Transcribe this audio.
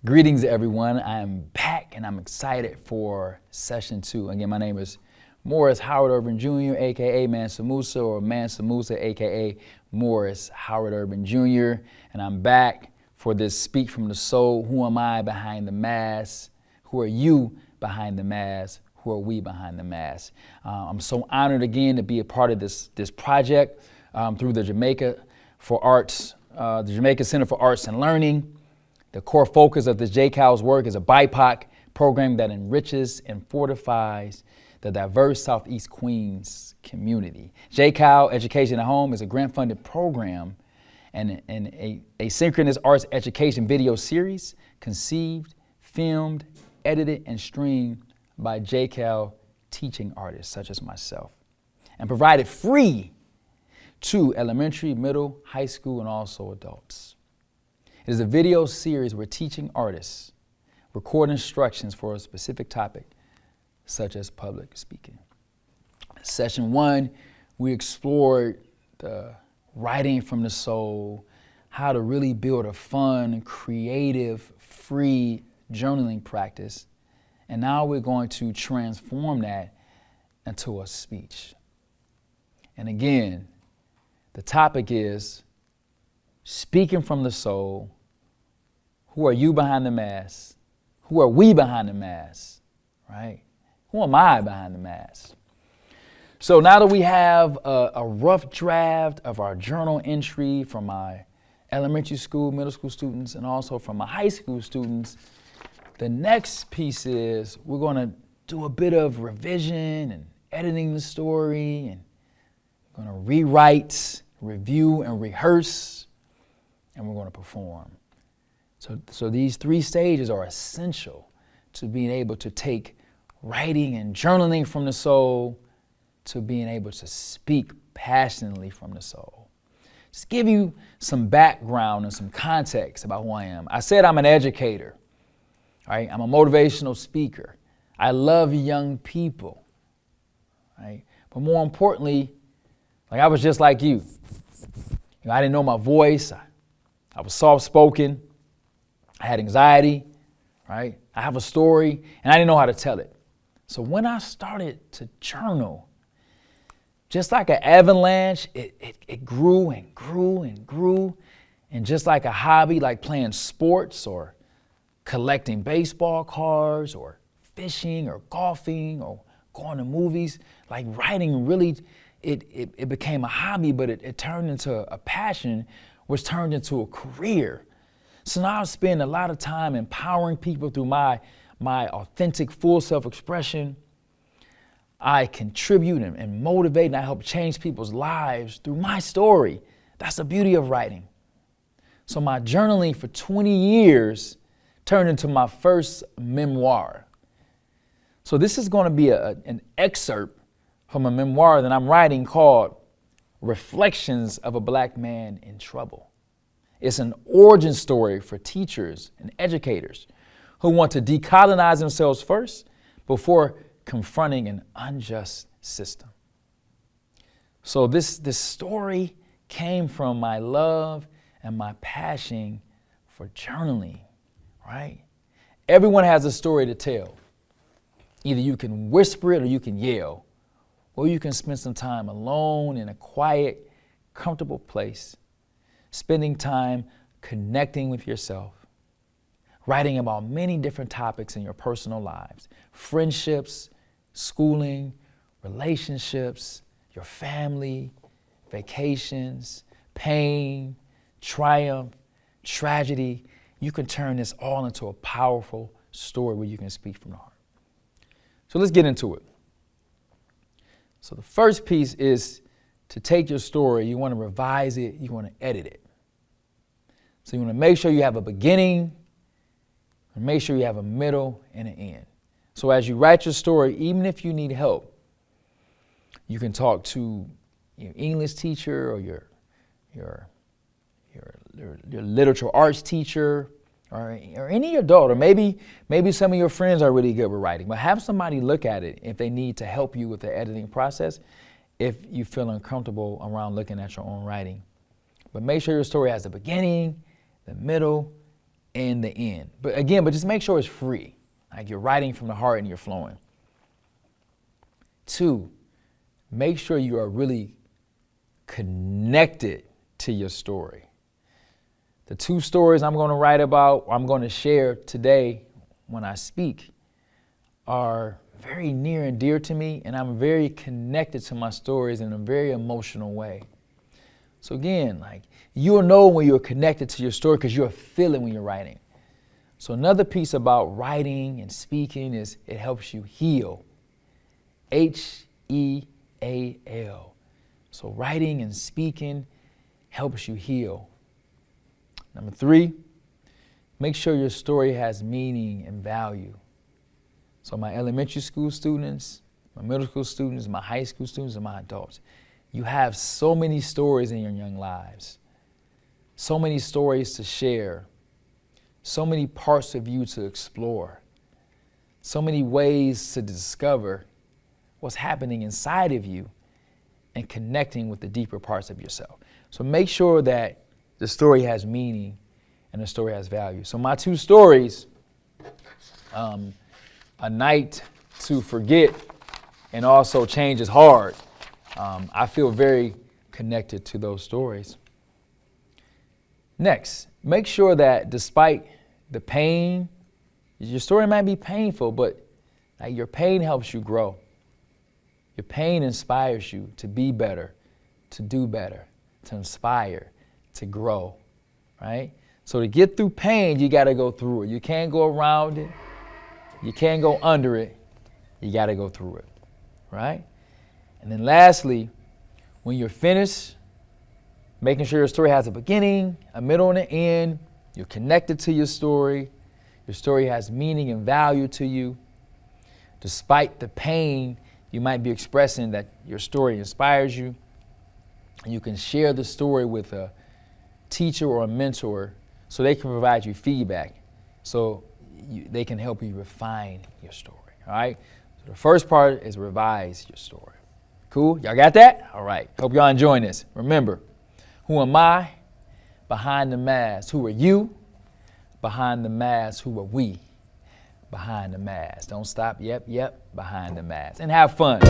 Greetings, everyone. I am back and I'm excited for session 2. Again, my name is Morris Howard Ervin Jr., aka Mansa Musa, or Mansa Musa, aka Morris Howard Ervin Jr. And I'm back for this Speak from the Soul. Who am I behind the mask? Who are you behind the mask? Who are we behind the mask? I'm so honored again to be a part of this project through the Jamaica Center for Arts and Learning. The core focus of this JCAL's work is a BIPOC program that enriches and fortifies the diverse Southeast Queens community. JCAL Education at Home is a grant-funded program and a synchronous arts education video series conceived, filmed, edited, and streamed by JCAL teaching artists such as myself, and provided free to elementary, middle, high school, and also adults. It is a video series where teaching artists record instructions for a specific topic, such as public speaking. Session 1, we explored the writing from the soul, how to really build a fun, creative, free journaling practice. And now we're going to transform that into a speech. And again, the topic is speaking from the soul. Who are you behind the mask? Who are we behind the mask, right? Who am I behind the mask? So now that we have a rough draft of our journal entry from my elementary school, middle school students, and also from my high school students, the next piece is we're going to do a bit of revision and editing the story, and we're going to rewrite, review, and rehearse, and we're going to perform. So these 3 stages are essential to being able to take writing and journaling from the soul to being able to speak passionately from the soul. Just give you some background and some context about who I am. I said I'm an educator, right? I'm a motivational speaker. I love young people, right? But more importantly, like I was just like you. I didn't know my voice. I was soft-spoken. I had anxiety, right? I have a story, and I didn't know how to tell it. So when I started to journal, just like an avalanche, it grew and grew and grew. And just like a hobby, like playing sports or collecting baseball cards or fishing or golfing or going to movies, like writing really, it became a hobby, but it turned into a passion, which turned into a career. So now I spend a lot of time empowering people through my authentic, full self-expression. I contribute and motivate, and I help change people's lives through my story. That's the beauty of writing. So my journaling for 20 years turned into my first memoir. So this is going to be an excerpt from a memoir that I'm writing called Reflections of a Black Man in Trouble. It's an origin story for teachers and educators who want to decolonize themselves first before confronting an unjust system. So this story came from my love and my passion for journaling, right? Everyone has a story to tell. Either you can whisper it or you can yell, or you can spend some time alone in a quiet, comfortable place, spending time connecting with yourself, writing about many different topics in your personal lives, friendships, schooling, relationships, your family, vacations, pain, triumph, tragedy. You can turn this all into a powerful story where you can speak from the heart. So let's get into it. So the first piece is to take your story, you want to revise it, you want to edit it. So you want to make sure you have a beginning, and make sure you have a middle and an end. So as you write your story, even if you need help, you can talk to your English teacher or your literature arts teacher or any adult, or maybe some of your friends are really good with writing, but have somebody look at it if they need to help you with the editing process, if you feel uncomfortable around looking at your own writing. But make sure your story has a beginning, the middle, in the end. But just make sure it's free. Like you're writing from the heart and you're flowing. 2, make sure you are really connected to your story. The 2 stories I'm going to write about, I'm going to share today when I speak, are very near and dear to me, and I'm very connected to my stories in a very emotional way. So again, like you'll know when you're connected to your story because you'll feel it when you're writing. So another piece about writing and speaking is it helps you heal. HEAL. So writing and speaking helps you heal. Number 3, make sure your story has meaning and value. So my elementary school students, my middle school students, my high school students, and my adults, you have so many stories in your young lives, so many stories to share, so many parts of you to explore, so many ways to discover what's happening inside of you and connecting with the deeper parts of yourself. So make sure that the story has meaning and the story has value. So my 2 stories, A Night to Forget and also Change is Hard, I feel very connected to those stories. Next, make sure that despite the pain, your story might be painful, but your pain helps you grow. Your pain inspires you to be better, to do better, to inspire, to grow, right? So to get through pain, you got to go through it. You can't go around it. You can't go under it. You got to go through it, right? And then lastly, when you're finished, making sure your story has a beginning, a middle, and an end, you're connected to your story has meaning and value to you. Despite the pain, you might be expressing that your story inspires you. And you can share the story with a teacher or a mentor so they can provide you feedback so they can help you refine your story, all right? So the first part is revise your story. Cool? Y'all got that? All right. Hope y'all enjoying this. Remember, who am I? Behind the mask. Who are you? Behind the mask. Who are we? Behind the mask. Don't stop. Yep. Behind the mask. And have fun.